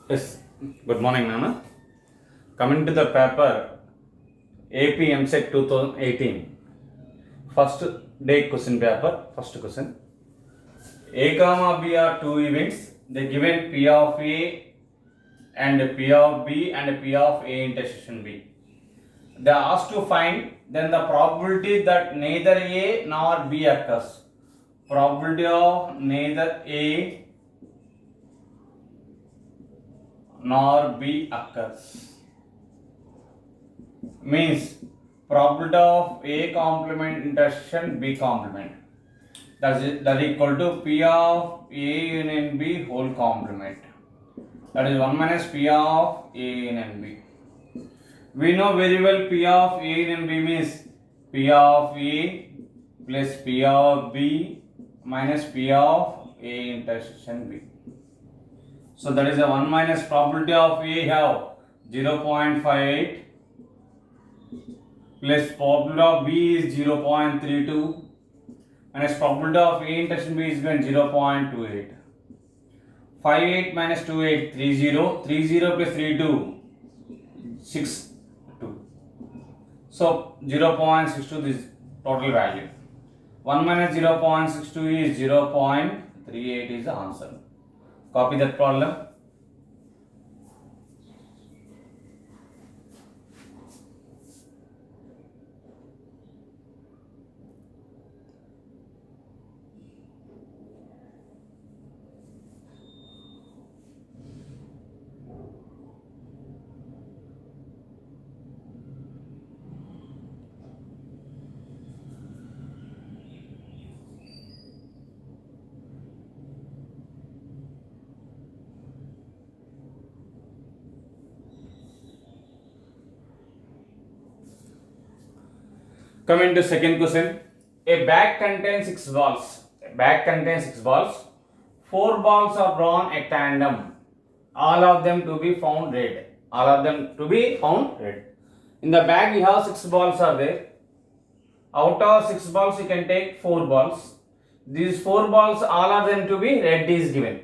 Yes, good morning, Nana. Coming to the paper AP MSET 2018, first day question paper, first question. A comma B are two events. They given P of A and P of B and P of A intersection B. They are asked to find then the probability that neither A nor B occurs. Probability of neither A nor B occurs means probability of A complement intersection B complement, that is equal to P of A union B whole complement, that is 1 minus P of A union B. We know very well P of A union B means P of A plus P of B minus P of A intersection B. So that is a 1 minus probability of A have 0.58 plus probability of B is 0.32 minus probability of A intersection B is given 0.28. 58 minus 28 30, 30 plus 32 62. So 0.62 is total value. 1 minus 0.62 is 0.38 is the answer. Copy that problem. Coming to second question. A bag contains 6 balls. A bag contains 6 balls. 4 balls are drawn at tandem. All of them to be found red. All of them to be found red. In the bag we have 6 balls are there. Out of 6 balls you can take 4 balls. These 4 balls all of them to be red is given.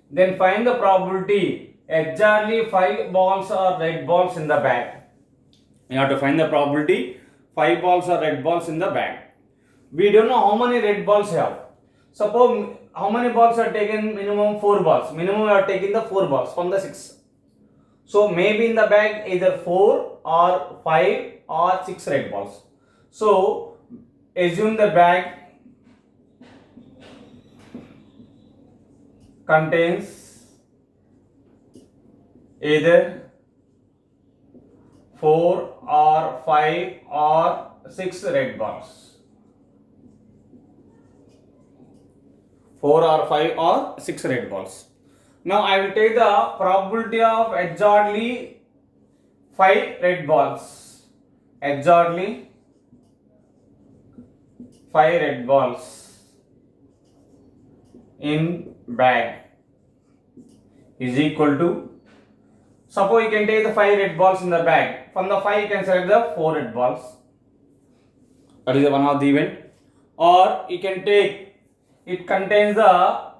Then find the probability. Exactly 5 balls are red balls in the bag. You have to find the probability. 5 balls are red balls in the bag. We don't know how many red balls have. Suppose how many balls are taken? Minimum 4 balls. Minimum we are taking the 4 balls from the 6. So maybe in the bag either 4 or 5 or 6 red balls. So assume the bag contains either 4 or 5 or 6 red balls. 4 or 5 or 6 red balls. Now I will take the probability of exactly 5 red balls. Exactly 5 red balls in bag is equal to, suppose you can take the 5 red balls in the bag. From the 5 you can select the 4 red balls. That is one of the event. Or you can take, it contains the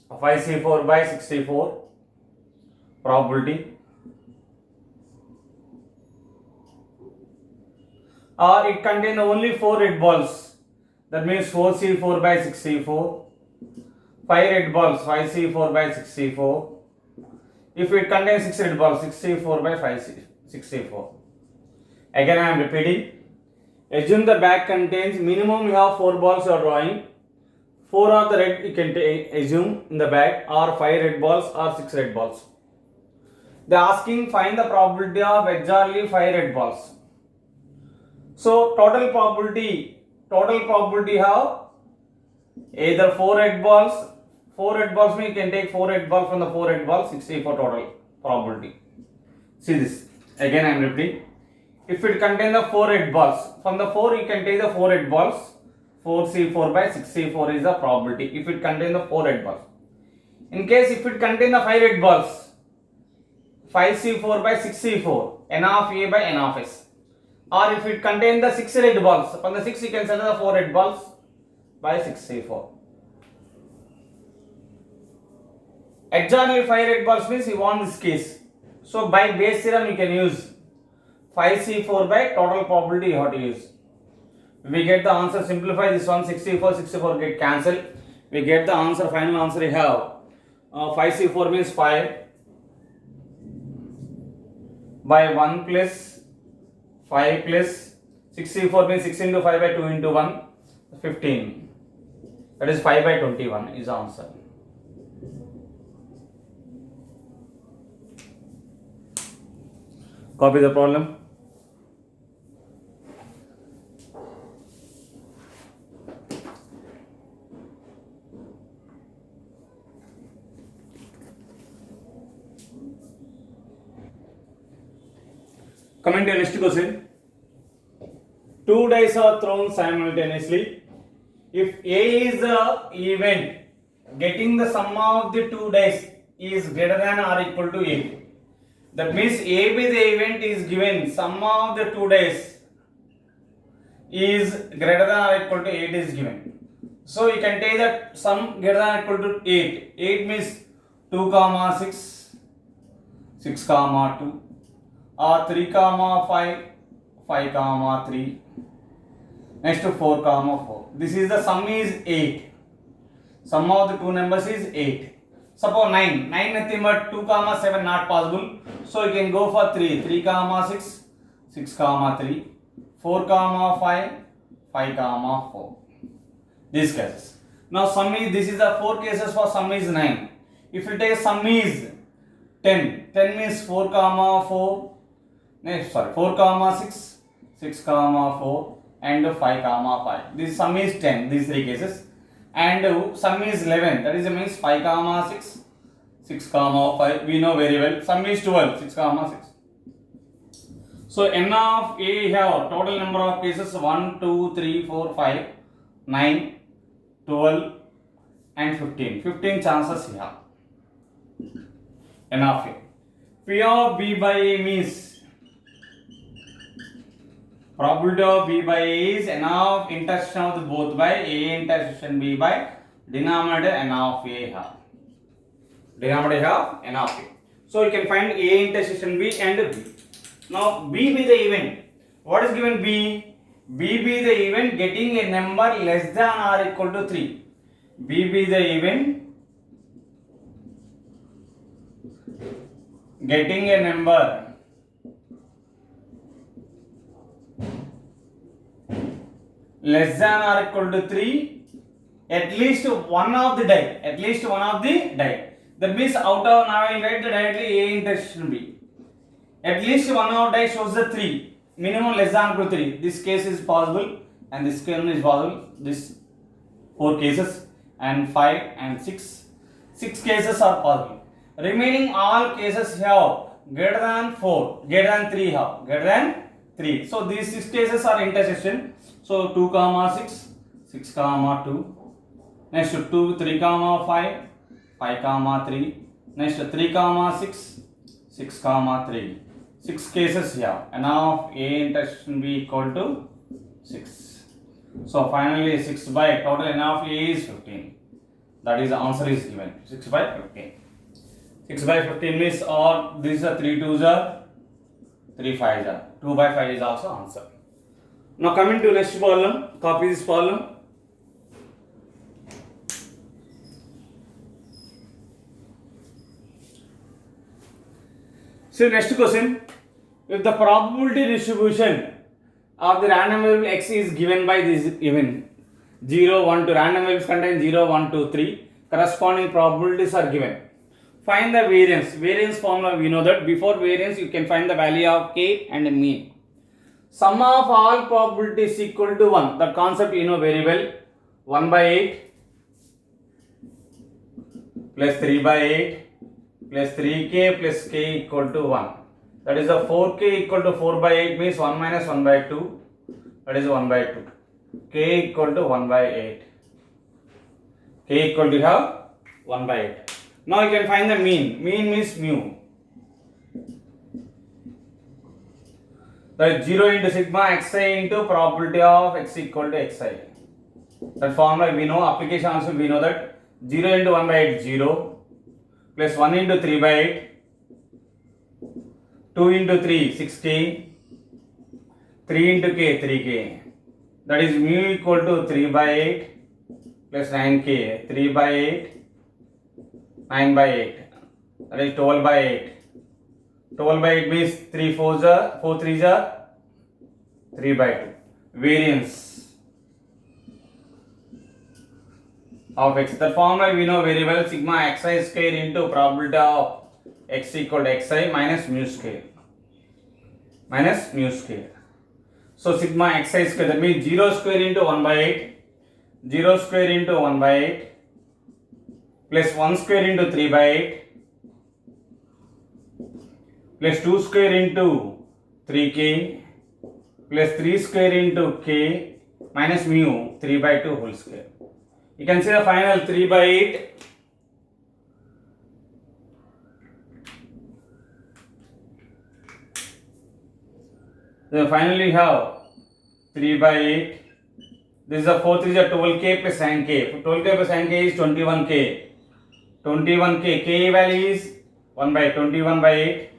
5C4 by 64 probability. Or it contains only 4 red balls. That means 4C4 by 64. 5 red balls, 5C4 by 64. If it contains 6 red balls, 64 by 64. Again I am repeating. Assume the bag contains minimum you have 4 balls you are drawing. 4 of the red you can assume in the bag, or 5 red balls or 6 red balls. They are asking find the probability of exactly 5 red balls. So total probability have either 4 red balls. 4 red balls means you can take 4 red balls from the 4 red balls, 64 total probability. See this. Again I am repeating. If it contains the 4 red balls, from the 4 you can take the 4 red balls. 4C4 by 64 is the probability if it contains the 4 red balls. In case if it contains the 5 red balls, 5C4 by 64, n of A by n of S. Or if it contains the 6 red balls, from the 6 you can select the 4 red balls by 64. Exactly 5 red balls means you want this case. So by base theorem you can use 5C4 by total probability you have to use. We get the answer, simplify this one, 64 get cancelled. We get the answer, final answer you have 5C4 means 5 by 1 plus 5 plus 64 means 6 into 5 by 2 into 1, 15. That is 5 by 21 is the answer. Copy the problem. Coming to the next question. 2 dice are thrown simultaneously. If A is the event, getting the sum of the 2 dice is greater than or equal to 8. That means A be the event is given, sum of the 2 dice is greater than or equal to 8 is given. So you can take that sum greater than or equal to 8. 8 means 2 comma 6, 6 comma 2, or 3 comma 5, 5 comma 3, next to 4 comma 4. This is the sum is 8. Sum of the two numbers is 8. Suppose 9 nothing but 2 comma 7 not possible. So you can go for 3, 3 comma 6, 6 comma 3, 4 comma 5, 5 comma 4. These cases. Now sum is, this is the 4 cases for sum is 9. If you take sum is 10, 10 means 4 comma 4, next 4 comma 6, 6 comma 4 and 5 comma 5. This sum is 10, these 3 cases. And sum is 11, that is means 5 comma 6, 6 comma 5, we know very well. Sum is 12, 6 comma 6. So n of A have total number of cases 1, 2, 3, 4, 5, 9, 12 and 15. 15 chances here. N of A. P of B by A means probability of B by A is n of intersection of the both by A intersection B by denominator n of A have. Denominator have n of A. So you can find A intersection B and B. Now B be the event. What is given B? B be the event getting a number less than or equal to 3. B be the event getting a number less than or equal to 3, at least one of the die. At least one of the die. That means out of, now I will write the directly A intersection B. At least one of die shows the 3. Minimum less than or equal to 3. This case is possible and this case is possible. This 4 cases and 5 and 6. 6 cases are possible. Remaining all cases have greater than 4, greater than 3 have, greater than 3. So these 6 cases are intersection. So 2 comma 6, 6 comma 2, next 2, 3 comma 5, 5 comma 3, next 3 comma 6, 6 comma 3. 6 cases here. N of A intersection B equal to 6. So finally 6 by total N of A is 15. That is the answer is given. 6 by 15. 6 by 15 means or these are 3 2s are 3 5s are. 2 by 5 is also answer. Now coming to next problem, copy this problem. So next question, if the probability distribution of the random variable x is given by this event 0, 1, 2, random variables contain 0, 1, 2, 3, corresponding probabilities are given. Find the variance. Variance formula we know that before variance you can find the value of k and mean. Sum of all probabilities equal to 1. That concept you know very well. 1 by 8 plus 3 by 8 plus 3k plus k equal to 1. That is the 4k equal to 4 by 8 means 1 minus 1 by 2. That is 1 by 2. K equal to 1 by 8. K equal to have 1 by 8. Now you can find the mean. Mean means mu. That is 0 into sigma xi into probability of x equal to xi. That formula we know, application also we know that 0 into 1 by 8 0, plus 1 into 3 by 8, 2 into 3, 6k, 3 into k, 3k. That is mu equal to 3 by 8 plus 9k, 3 by 8, 9 by 8. That is 12 by 8. 12 by 8 means 3 4s are, 4 3s are 3 by 2. Variance of x. That formula we know very well, sigma xi square into probability of x equal to xi minus mu square. Minus mu square. So sigma xi square, that means 0 square into 1 by 8, 0 square into 1 by 8 plus 1 square into 3 by 8 plus 2 square into 3k plus 3 square into k minus mu 3 by 2 whole square. You can see the final 3 by 8 then finally have 3 by 8. This is a 4 3 is a 12k plus 9k. 12k plus 9k is 21k. 21k, k value is 1 by 21 by 8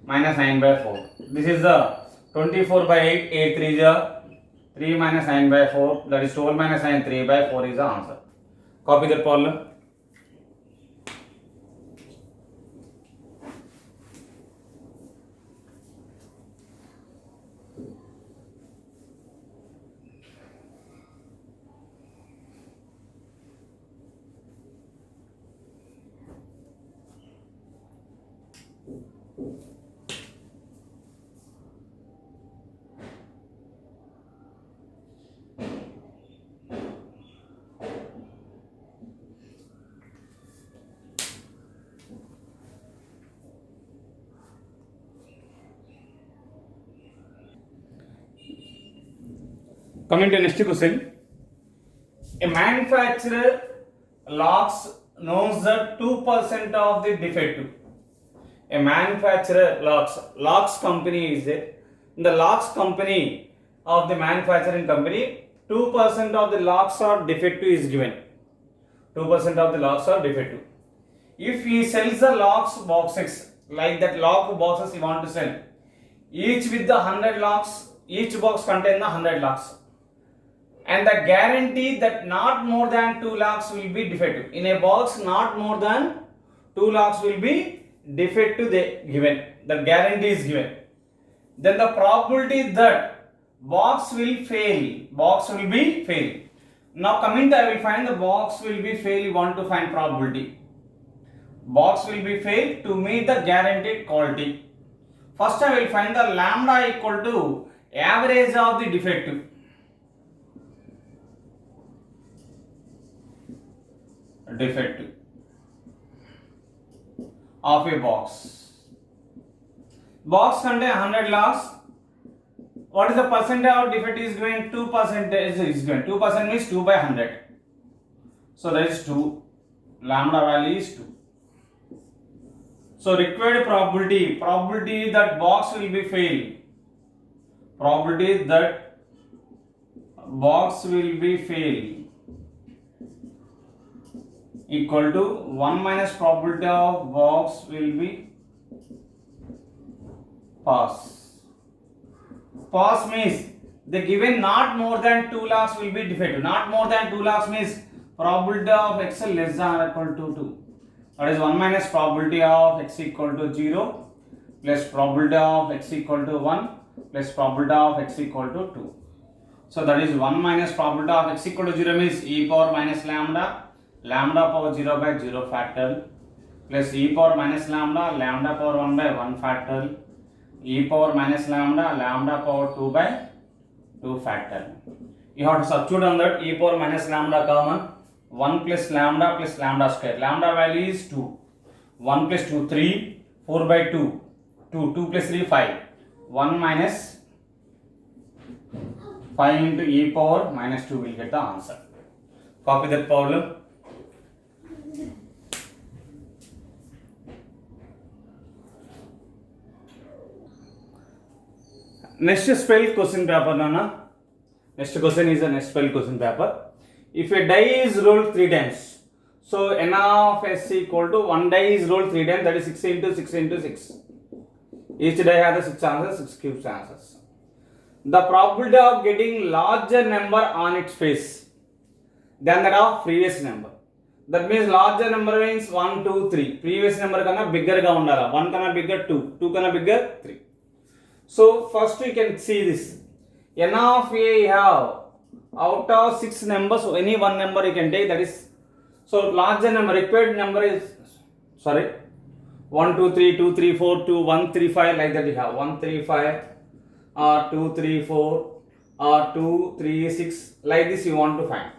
minus 9 by 4. This is the 24 by 8, 8 3 is a 3 minus 9 by 4, that is 12 minus 9, 3 by 4 is the answer. Copy that problem. Coming to next question. A manufacturer locks knows the 2% of the defective. A manufacturer locks company is it. In the locks company of the manufacturing company, 2% of the locks or defective is given. 2% of the locks are defective. If he sells the locks boxes, like that lock boxes he want to sell, each with the 100 locks, each box contain the 100 locks. And the guarantee that not more than 2 locks will be defective. In a box, not more than 2 locks will be defective given. The guarantee is given. Then the probability that box will fail. Box will be fail. Now coming to I will find the box will be fail. You want to find probability. Box will be fail to meet the guaranteed quality. First I will find the lambda equal to average of the defective. Defective of a box. Box contain 100 locks. What is the percentage of defect is given? 2% is given. 2% means 2 by 100. So that is 2. Lambda value is 2. So required probability that box will be fail. Probability that box will be fail equal to 1 minus probability of box will be pass. Pass means the given not more than 2 locks will be defective. Not more than 2 locks means probability of x less than or equal to 2. That is 1 minus probability of x equal to 0 plus probability of x equal to 1 plus probability of x equal to 2. So that is 1 minus probability of x equal to 0 means e power minus lambda, lambda power 0 by 0 factorial plus e power minus lambda, lambda power 1 by 1 factorial, e power minus lambda, lambda power 2 by 2 factorial. You have to substitute on that. E power minus lambda common, 1 plus lambda square. Lambda value is 2. 1 plus 2, 3, 4 by 2, 2 plus 3, 5. 1 minus 5 into e power minus 2 will get the answer. Copy that problem. Next spell question paper, Nana. Next question is a next spell question paper. If a die is rolled 3 times, So n of s equal to one die is rolled 3 times, that is 6 into 6 into 6. Each die has the 6 chances, 6 cube chances. The probability of getting larger number on its face than that of previous number. That means larger number means 1, 2, 3. Previous number kana bigger ga undala. 1 kana bigger 2, 2 kana bigger 3. So first we can see this. N of a you have out of 6 numbers, any one number you can take, that is, so larger number, required number is, sorry, 1, 2, 3, 2, 3, 4, 2, 1, 3, 5, like that you have 1, 3, 5 or 2, 3, 4 or 2, 3, 6, like this you want to find.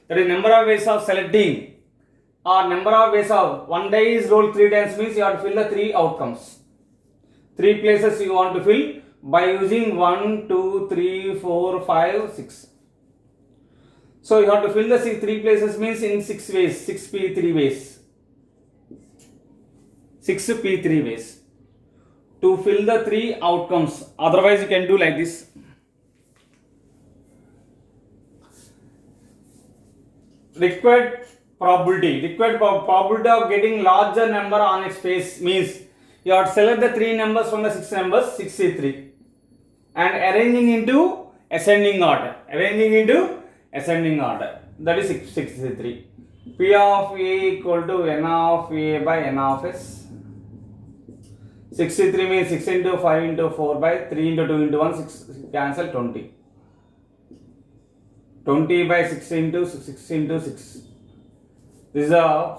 That is number of ways of selecting or number of ways of one die is rolled 3 times means you have to fill the 3 outcomes. 3 places you want to fill by using 1, 2, 3, 4, 5, 6. So you have to fill the 3 places means in 6 ways, 6p3 ways. 6p3 ways to fill the 3 outcomes. Otherwise you can do like this. Required probability of getting larger number on its face means you have to select the 3 numbers from the 6 numbers, 63, and arranging into ascending order. That is 63. P of A equal to N of A by N of S. 63 means 6 into 5 into 4 by 3 into 2 into 1, 6 cancel 20. 20 by 6 into 6 into 6. This is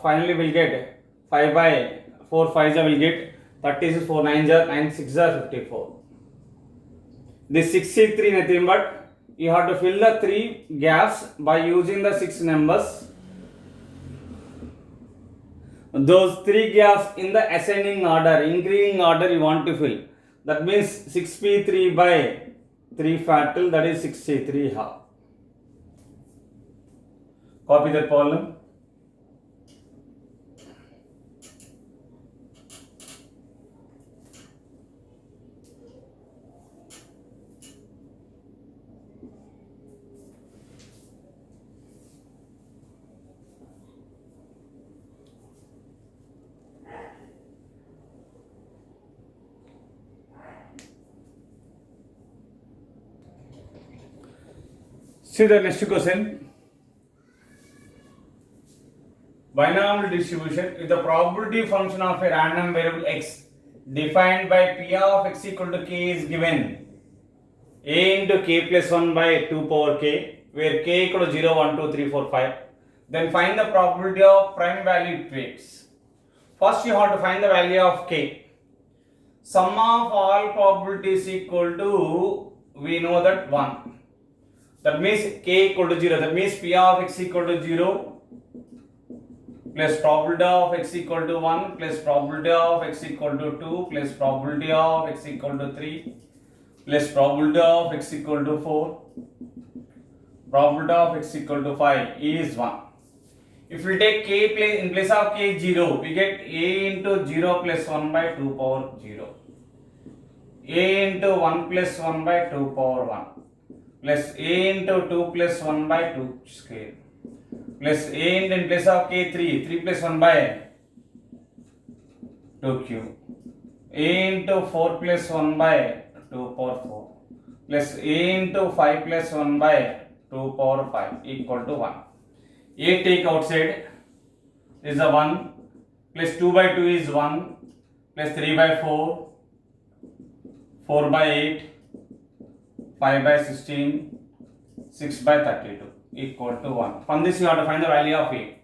finally will get 5 by 4 5 will get 36, 4 9 9 6 54. This 63 nothing but you have to fill the 3 gaps by using the 6 numbers. Those 3 gaps in the ascending order, increasing order you want to fill. That means 6p3 by 3 factorial, that is 63 half. Copy that problem. See the next question. Binomial distribution with the probability function of a random variable x defined by P of x equal to k is given a into k plus 1 by 2 power k, where k equal to 0, 1, 2, 3, 4, 5. Then find the probability of prime value it takes. First you have to find the value of k. Sum of all probabilities equal to, we know that 1. That means k equal to 0. That means P of x equal to 0 plus probability of x equal to 1 plus probability of x equal to 2 plus probability of x equal to 3 plus probability of x equal to 4, probability of x equal to 5 is 1. If we take k in place of k 0, we get a into 0 plus 1 by 2 power 0, a into 1 plus 1 by 2 power 1 plus a into 2 plus 1 by 2 square plus a in place of k 3 plus 1 by 2 cube, a into 4 plus 1 by 2 power 4 plus a into 5 plus 1 by 2 power 5 equal to 1. A take outside is a 1 plus 2 by 2 is 1 plus 3 by 4, 4 by 8, 5 by 16, 6 by 32 equal to 1. From this you have to find the value of A.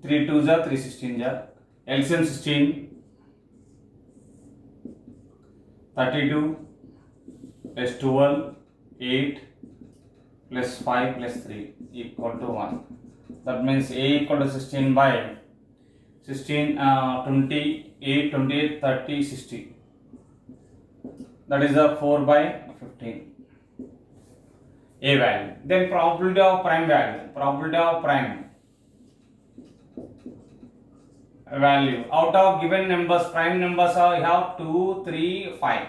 3 2s are 3 16s are LCM 16, 32 plus 12, 8 plus 5 plus 3 equal to 1. That means A equal to 16 by 16, 28, 28, 30, 60. That is a 4 by 15. A value. Then probability of prime value. Probability of prime value. Out of given numbers, prime numbers are you have 2, 3, 5.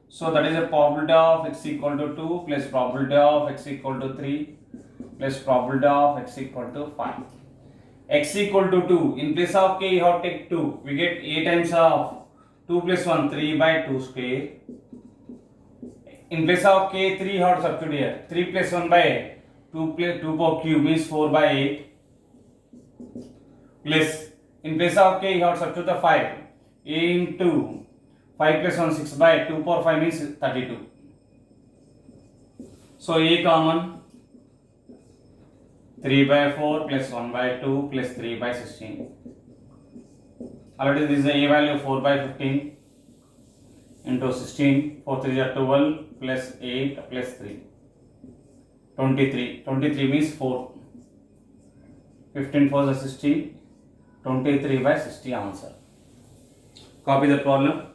So that is a probability of x equal to 2 plus probability of x equal to 3 plus probability of x equal to 5. x equal to 2. In place of k, you have to take 2. We get a times of 2 plus 1, 3 by 2 square. In place of k, 3 you have to substitute here. 3 plus 1 by 2 power cube means 4 by 8. Plus, in place of k, you have to substitute the 5. A into 5 plus 1, 6 by 2 power 5 means 32. So, a common. 3 by 4 plus 1 by 2 plus 3 by 16. Already this is the a value 4 by 15 into 16. 4 3 are 12 plus 8 plus 3. 23. 23 means 4. 15 4 is 60. 23 by 60 answer. Copy the problem.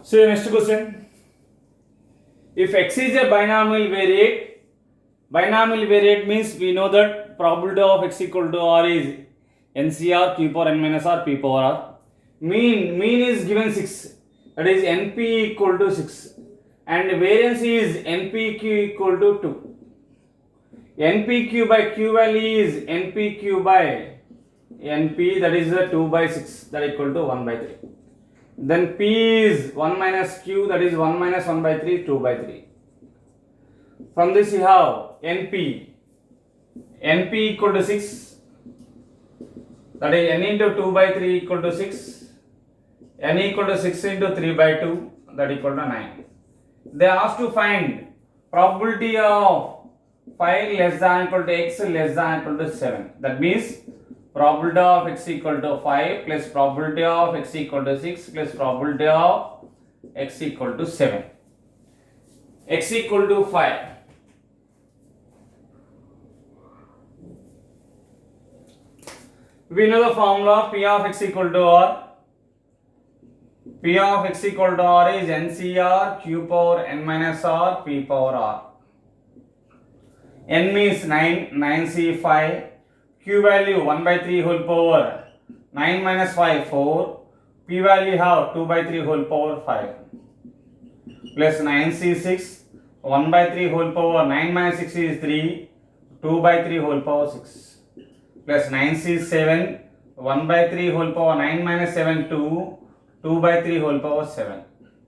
So next question. If x is a binomial variate means we know that probability of x equal to r is NCR q power n minus r p power r. Mean is given 6, that is NP equal to 6, and variance is NPQ equal to 2. NPQ by q value is NPQ by NP, that is 2 by 6, that equal to 1 by 3. Then P is 1 minus Q, that is 1 minus 1 by 3, 2 by 3. From this you have NP equal to 6, that is N into 2 by 3 equal to 6, N equal to 6 into 3 by 2, that equal to 9. They asked to find probability of 5 less than equal to x less than equal to 7. That means probability of x equal to 5 plus probability of x equal to 6 plus probability of x equal to 7. X equal to 5. We know the formula P of x equal to r. P of x equal to r is NCR q power n minus r p power r. N means 9, 9C5. Q value 1 by 3 whole power 9 minus 5 4. P value have 2 by 3 whole power 5 plus 9C6 1 by 3 whole power 9 minus 6 is 3, 2 by 3 whole power 6 plus 9C7 1 by 3 whole power 9 minus 7 2, 2 by 3 whole power 7.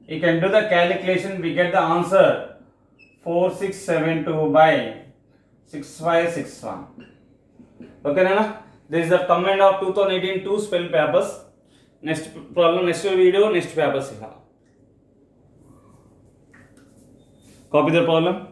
You can do the calculation, we get the answer 4672 by 6561. Okay, Nana? This is the comment of 2018 2 spell papers. Next problem, next video, next papers. Copy the problem.